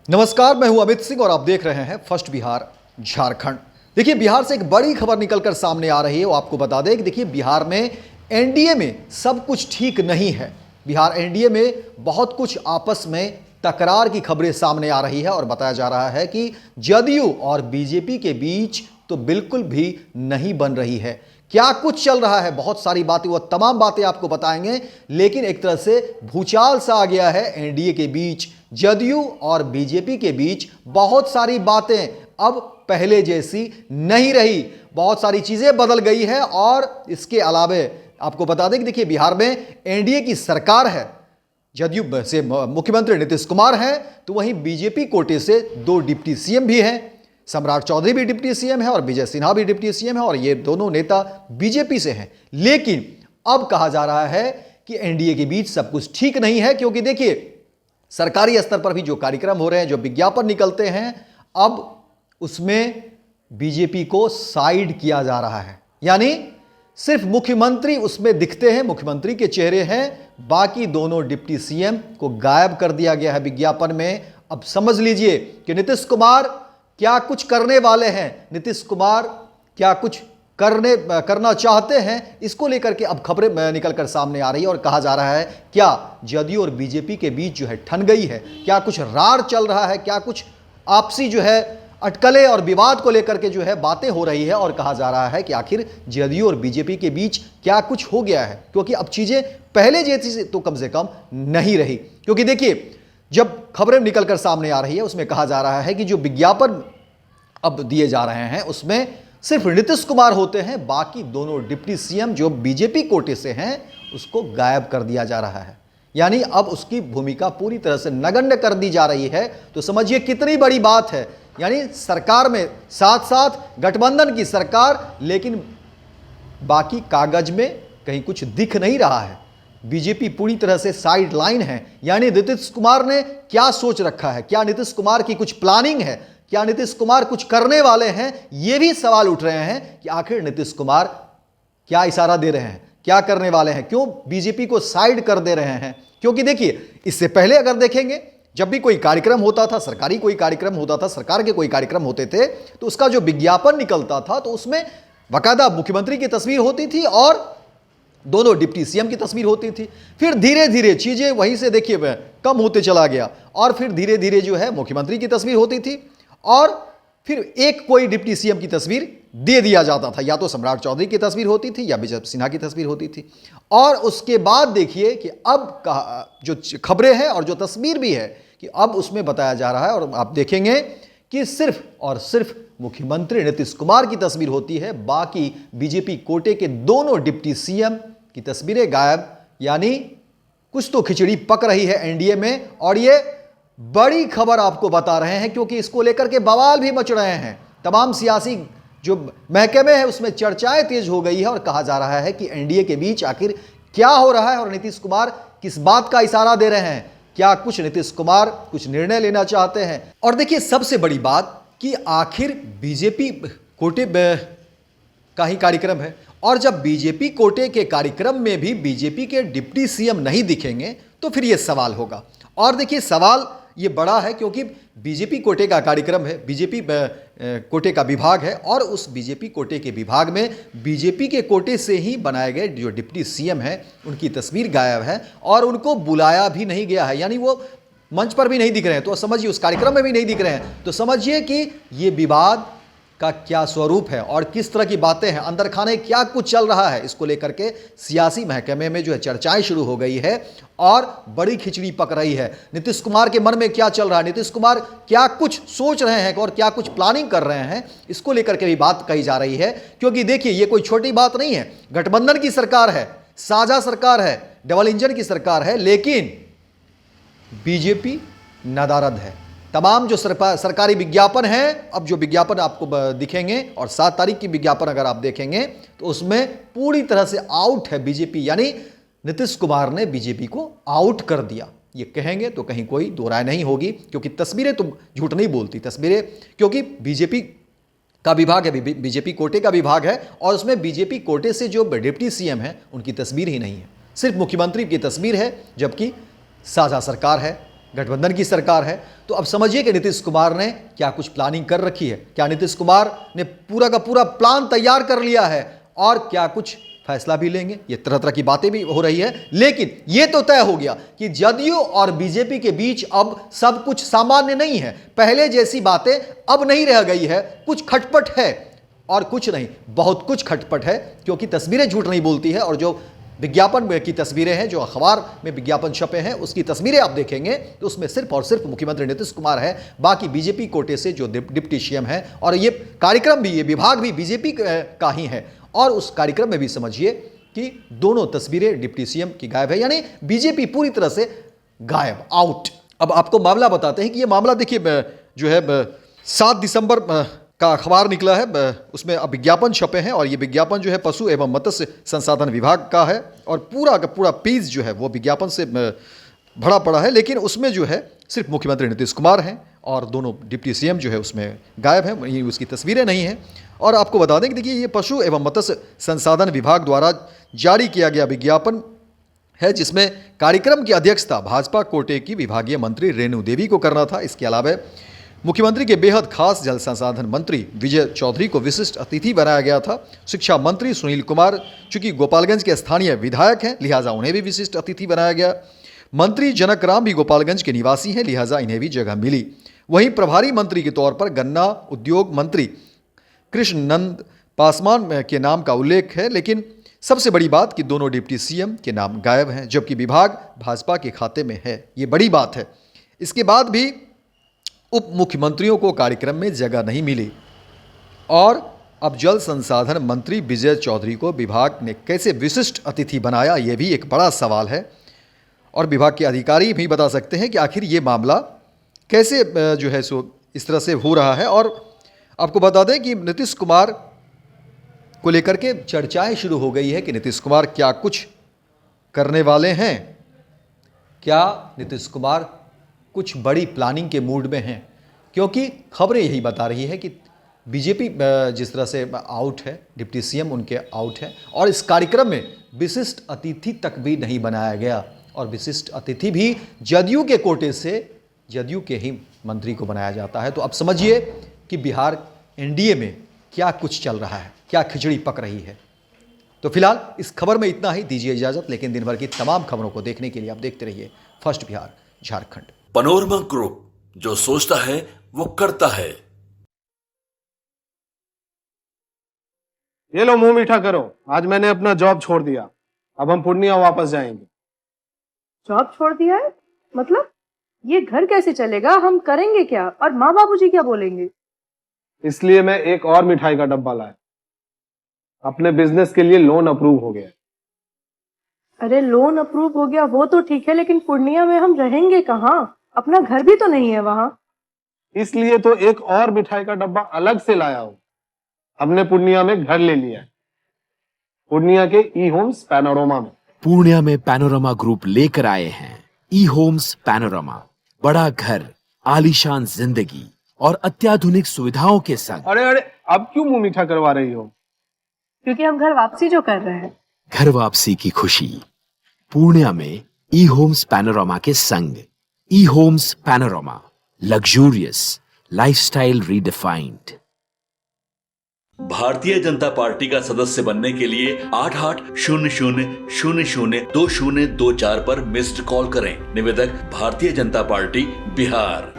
नमस्कार, मैं हूं अमित सिंह और आप देख रहे हैं फर्स्ट बिहार झारखंड। देखिए, बिहार से एक बड़ी खबर निकलकर सामने आ रही है। वो आपको बता दें कि देखिए, बिहार में एनडीए में सब कुछ ठीक नहीं है। बिहार एनडीए में बहुत कुछ आपस में तकरार की खबरें सामने आ रही है और बताया जा रहा है कि जदयू और बीजेपी के बीच तो बिल्कुल भी नहीं बन रही है। क्या कुछ चल रहा है, बहुत सारी बातें, वो तमाम बातें आपको बताएंगे। लेकिन एक तरह से भूचाल सा आ गया है एनडीए के बीच, जदयू और बीजेपी के बीच। बहुत सारी बातें अब पहले जैसी नहीं रही, बहुत सारी चीजें बदल गई है। और इसके अलावे आपको बता दें कि देखिए, बिहार में एनडीए की सरकार है, जदयू से मुख्यमंत्री नीतीश कुमार हैं, तो वहीं बीजेपी कोटे से 2 डिप्टी सीएम भी हैं। सम्राट चौधरी भी डिप्टी सीएम है और विजय सिन्हा भी डिप्टी सीएम है और ये दोनों नेता बीजेपी से हैं। लेकिन अब कहा जा रहा है कि एनडीए के बीच सब कुछ ठीक नहीं है, क्योंकि देखिए, सरकारी स्तर पर भी जो कार्यक्रम हो रहे हैं, जो विज्ञापन निकलते हैं, अब उसमें बीजेपी को साइड किया जा रहा है। यानी सिर्फ मुख्यमंत्री उसमें दिखते हैं, मुख्यमंत्री के चेहरे हैं, बाकी दोनों डिप्टी सीएम को गायब कर दिया गया है विज्ञापन में। अब समझ लीजिए कि नीतीश कुमार क्या कुछ करने वाले हैं, नीतीश कुमार क्या कुछ करना चाहते हैं, इसको लेकर के अब खबरें निकलकर सामने आ रही है। और कहा जा रहा है क्या जदयू और बीजेपी के बीच जो है ठन गई है, क्या कुछ रार चल रहा है, क्या कुछ आपसी जो है अटकलें और विवाद को लेकर के जो है बातें हो रही है। और कहा जा रहा है कि आखिर जदयू और बीजेपी के बीच क्या कुछ हो गया है, क्योंकि अब चीजें पहले जैसी तो कम से कम नहीं रही। क्योंकि देखिए, जब खबरें निकलकर सामने आ रही है, उसमें कहा जा रहा है कि जो विज्ञापन अब दिए जा रहे हैं उसमें सिर्फ नीतीश कुमार होते हैं, बाकी दोनों डिप्टी सीएम जो बीजेपी कोटे से हैं उसको गायब कर दिया जा रहा है। यानी अब उसकी भूमिका पूरी तरह से नगण्य कर दी जा रही है। तो समझिए कितनी बड़ी बात है। यानी सरकार में साथ साथ गठबंधन की सरकार, लेकिन बाकी कागज में कहीं कुछ दिख नहीं रहा है। बीजेपी पूरी तरह से साइड लाइन है। यानी नीतीश कुमार ने क्या सोच रखा है, क्या नीतीश कुमार की कुछ प्लानिंग है, क्या नीतीश कुमार कुछ करने वाले हैं, ये भी सवाल उठ रहे हैं कि आखिर नीतीश कुमार क्या इशारा दे रहे हैं, क्या करने वाले हैं, क्यों बीजेपी को साइड कर दे रहे हैं। क्योंकि देखिए, इससे पहले अगर देखेंगे, जब भी कोई कार्यक्रम होता था, सरकारी कोई कार्यक्रम होता था, सरकार के कोई कार्यक्रम होते थे, तो उसका जो विज्ञापन निकलता था तो उसमें बाकायदा मुख्यमंत्री की तस्वीर होती थी और दोनों डिप्टी सीएम की तस्वीर होती थी। फिर धीरे धीरे चीजें वहीं से देखिए कम होते चला गया और फिर धीरे धीरे जो है मुख्यमंत्री की तस्वीर होती थी और फिर एक कोई डिप्टी सीएम की तस्वीर दे दिया जाता था, या तो सम्राट चौधरी की तस्वीर होती थी या विजय सिन्हा की तस्वीर होती थी। और उसके बाद देखिए कि अब जो खबरें हैं और जो तस्वीर भी है कि अब उसमें बताया जा रहा है, और आप देखेंगे कि सिर्फ और सिर्फ मुख्यमंत्री नीतीश कुमार की तस्वीर होती है, बाकी बीजेपी कोटे के दोनों डिप्टी सीएम की तस्वीरें गायब। यानी कुछ तो खिचड़ी पक रही है एनडीए में, और ये बड़ी खबर आपको बता रहे हैं क्योंकि इसको लेकर के बवाल भी मच रहे हैं। तमाम सियासी जो महकमे है उसमें चर्चाएं तेज हो गई है और कहा जा रहा है कि एनडीए के बीच आखिर क्या हो रहा है और नीतीश कुमार किस बात का इशारा दे रहे हैं, क्या कुछ नीतीश कुमार कुछ निर्णय लेना चाहते हैं। और देखिए, सबसे बड़ी बात कि आखिर बीजेपी कोटे का ही कार्यक्रम है, और जब बीजेपी कोटे के कार्यक्रम में भी बीजेपी के डिप्टी सीएम नहीं दिखेंगे तो फिर यह सवाल होगा। और देखिए, सवाल ये बड़ा है क्योंकि बीजेपी कोटे का कार्यक्रम है, बीजेपी कोटे का विभाग है, और उस बीजेपी कोटे के विभाग में बीजेपी के कोटे से ही बनाए गए जो डिप्टी सीएम हैं उनकी तस्वीर गायब है और उनको बुलाया भी नहीं गया है। यानी वो मंच पर भी नहीं दिख रहे हैं, तो समझिए उस कार्यक्रम में भी नहीं दिख रहे हैं। तो समझिए कि ये विवाद का क्या स्वरूप है और किस तरह की बातें हैं, अंदर खाने क्या कुछ चल रहा है, इसको लेकर के सियासी महकमे में जो है चर्चाएं शुरू हो गई है और बड़ी खिचड़ी पक रही है। नीतीश कुमार के मन में क्या चल रहा है, नीतीश कुमार क्या कुछ सोच रहे हैं और क्या कुछ प्लानिंग कर रहे हैं, इसको लेकर के भी बात कही जा रही है। क्योंकि देखिए, ये कोई छोटी बात नहीं है। गठबंधन की सरकार है, साझा सरकार है, डबल इंजन की सरकार है, लेकिन बीजेपी नदारद है। तमाम जो सरकारी विज्ञापन है, अब जो विज्ञापन आपको दिखेंगे और 7 तारीख की विज्ञापन अगर आप देखेंगे तो उसमें पूरी तरह से आउट है बीजेपी। यानी नीतीश कुमार ने बीजेपी को आउट कर दिया। ये कहेंगे तो कहीं कोई दो राय नहीं होगी, क्योंकि तस्वीरें तो झूठ नहीं बोलती। तस्वीरें, क्योंकि बीजेपी का विभाग है, बीजेपी कोटे का विभाग है, और उसमें बीजेपी कोटे से जो डिप्टी सीएम है उनकी तस्वीर ही नहीं है, सिर्फ मुख्यमंत्री की तस्वीर है, जबकि साझा सरकार है, गठबंधन की सरकार है। तो अब समझिए कि नीतीश कुमार ने क्या कुछ प्लानिंग कर रखी है, क्या नीतीश कुमार ने पूरा का पूरा प्लान तैयार कर लिया है और क्या कुछ फैसला भी लेंगे। ये तरह तरह की बातें भी हो रही है, लेकिन ये तो तय हो गया कि जदयू और बीजेपी के बीच अब सब कुछ सामान्य नहीं है। पहले जैसी बातें अब नहीं रह गई है, कुछ खटपट है और कुछ नहीं, बहुत कुछ खटपट है, क्योंकि तस्वीरें झूठ नहीं बोलती है। और जो विज्ञापन की तस्वीरें हैं, जो अखबार में विज्ञापन छपे हैं, उसकी तस्वीरें आप देखेंगे तो उसमें सिर्फ और सिर्फ मुख्यमंत्री नीतीश कुमार है। बाकी बीजेपी कोटे से जो डिप्टी सीएम है, और ये कार्यक्रम भी, ये विभाग भी बीजेपी का ही है। और उस कार्यक्रम में भी समझिए कि दोनों तस्वीरें डिप्टी सीएम की गायब है, यानी बीजेपी पूरी तरह से गायब, आउट। अब आपको मामला बताते हैं कि ये मामला देखिए जो है 7 दिसंबर का अखबार निकला है, उसमें अब विज्ञापन छपे हैं और ये विज्ञापन जो है पशु एवं मत्स्य संसाधन विभाग का है और पूरा का पूरा पेज जो है वो विज्ञापन से भरा पड़ा है। लेकिन उसमें जो है सिर्फ मुख्यमंत्री नीतीश कुमार हैं और दोनों डिप्टी सीएम जो है उसमें गायब हैं, वहीं उसकी तस्वीरें नहीं हैं। और आपको बता दें कि देखिए ये पशु एवं मत्स्य संसाधन विभाग द्वारा जारी किया गया विज्ञापन है, जिसमें कार्यक्रम की अध्यक्षता भाजपा कोटे की विभागीय मंत्री रेणु देवी को करना था। इसके अलावा मुख्यमंत्री के बेहद खास जल संसाधन मंत्री विजय चौधरी को विशिष्ट अतिथि बनाया गया था। शिक्षा मंत्री सुनील कुमार चूंकि गोपालगंज के स्थानीय विधायक हैं, लिहाजा उन्हें भी विशिष्ट अतिथि बनाया गया। मंत्री जनक राम भी गोपालगंज के निवासी हैं, लिहाजा इन्हें भी जगह मिली। वहीं प्रभारी मंत्री के तौर पर गन्ना उद्योग मंत्री कृष्ण नंद पासवान के नाम का उल्लेख है, लेकिन सबसे बड़ी बात कि दोनों डिप्टी सीएम के नाम गायब हैं, जबकि विभाग भाजपा के खाते में है। ये बड़ी बात है। इसके बाद भी उप मुख्यमंत्रियों को कार्यक्रम में जगह नहीं मिली और अब जल संसाधन मंत्री विजय चौधरी को विभाग ने कैसे विशिष्ट अतिथि बनाया, यह भी एक बड़ा सवाल है। और विभाग के अधिकारी भी बता सकते हैं कि आखिर ये मामला कैसे जो है सो इस तरह से हो रहा है। और आपको बता दें कि नीतीश कुमार को लेकर के चर्चाएं शुरू हो गई है कि नीतीश कुमार क्या कुछ करने वाले हैं, क्या नीतीश कुमार कुछ बड़ी प्लानिंग के मूड में हैं, क्योंकि खबरें यही बता रही है कि बीजेपी जिस तरह से आउट है, डिप्टी सीएम उनके आउट है और इस कार्यक्रम में विशिष्ट अतिथि तक भी नहीं बनाया गया और विशिष्ट अतिथि भी जदयू के कोटे से जदयू के ही मंत्री को बनाया जाता है। तो अब समझिए कि बिहार एनडीए में क्या कुछ चल रहा है, क्या खिचड़ी पक रही है। तो फिलहाल इस खबर में इतना ही, दीजिए इजाजत। लेकिन दिन भर की तमाम खबरों को देखने के लिए आप देखते रहिए first Bihar Jharkhand. Panorama group, जो सोचता है वो करता है। ये लो मुंह मीठा करो, आज मैंने अपना जॉब छोड़ दिया, अब हम पूर्णिया वापस जाएंगे। जॉब छोड़ दिया है? मतलब ये घर कैसे चलेगा, हम करेंगे क्या और माँ बाबूजी क्या बोलेंगे? इसलिए मैं एक और मिठाई का डब्बा लाया, अपने बिजनेस के लिए लोन अप्रूव हो गया। अरे लोन अप्रूव हो गया वो तो ठीक है, लेकिन पूर्णिया में हम रहेंगे कहाँ? अपना घर भी तो नहीं है वहाँ। इसलिए तो एक और मिठाई का डब्बा अलग से लाया हूँ। हमने पूर्णिया में घर ले लिया है, पूर्णिया के ई होम्स पैनोरमा में। पूर्णिया में पैनोरमा ग्रुप लेकर आए हैं ई होम्स पैनोरमा। बड़ा घर, आलीशान जिंदगी और अत्याधुनिक सुविधाओं के संग। अरे अब क्यों मुंह मीठा करवा रही हो? क्योंकि हम घर वापसी जो कर रहे हैं। घर वापसी की खुशी पूर्णिया में ई होम्स पैनोरमा के संग। ई homes panorama, luxurious lifestyle redefined. Bharatiya Janata party का सदस्य बनने के लिए 8800002024 पर मिस्ड कॉल करें। निवेदक भारतीय जनता पार्टी बिहार।